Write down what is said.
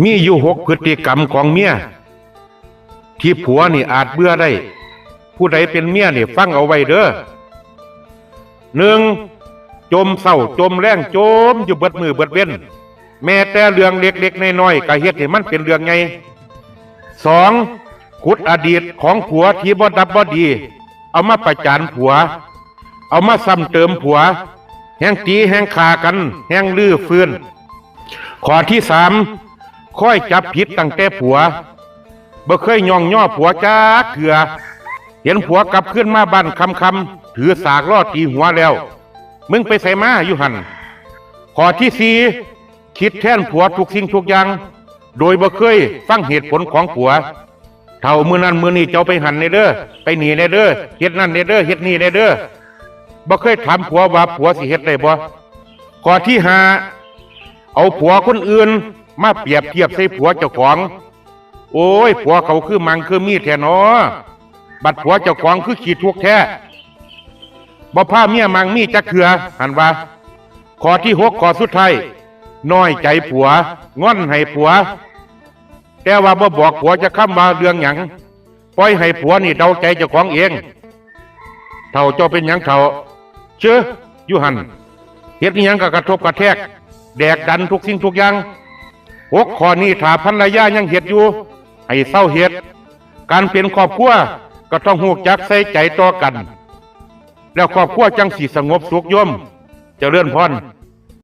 มีอยู่6พฤติกรรมของเมียที่ผัวนี่อาจเบื่อได้ผู้ใดเป็นเมียนี่ฟังเอาไว้เด้อ1จมเศร้าจมแรงจมอยู่เบิดมือเบิดเว้นแม้แต่เรื่องเล็กๆน้อยๆก็เฮ็ดให้มันเป็นเรื่องใหญ่2ขุดอดีตของผัวที่บ่ดับบ่ดีเอามาประจานผัวเอามาซ้ำเติมผัวแห่งตีแห่งฆ่ากันแห่งลื้อฟื้นข้อที่3ค่อยจับผิดตั้งแต่ผัวบ่เคยย่องย่อผัวจักเทื่อเห็นผัวกลับขึ้นมาบ้านคำๆถือสากล่อตีหัวแล้วมึงไปใส่มาอยู่หั่นข้อที่4คิดแทนผัวทุกสิ่งทุกอย่างโดยบ่เคยฟังเหตุผลของผัวเท่ามื้อนั้นมื้อนี้เจ้าไปหันในเด้อไปหนีในเด้อเฮ็ดนั่นในเด้อเฮ็ดนี่ในเด้อบ่เคยถามผัวว่าผัวสิเฮ็ดได้บ่ข้อที่5เอาผัวคนอื่นมาเปรียบเทียบใส่ผัวเจ้าของโอ้ยผัวเขาคือมังคือมีดแท้หนอบัดผัวเจ้าของคือขี้ทุกข์แท้บ่พาเมียมังมีจักเทื่อหันว่าข้อที่6ข้อสุดท้ายน้อยใจผัวงอนให้ผัวแต่ว่าบ่บอกผัวจะค้ำว่าเรื่องหยังปล่อยให้ผัวนี่เดาใจเจ้าของเองเท่าเจ้าเป็นหยังเท่าเชื่ออยู่หันเฮ็ดอิหยังก็กระทบกระแทกแดกดันทุกสิ่งทุกอย่าง6ข้อนี้ถ้าภรรยายังเฮ็ดอยู่ให้เศร้าเฮ็ดการเป็นครอบครัวก็ต้องฮู้จักใส่ใจต่อกันแล้วครอบครัวจังสิสงบสุขโยมเจริญพร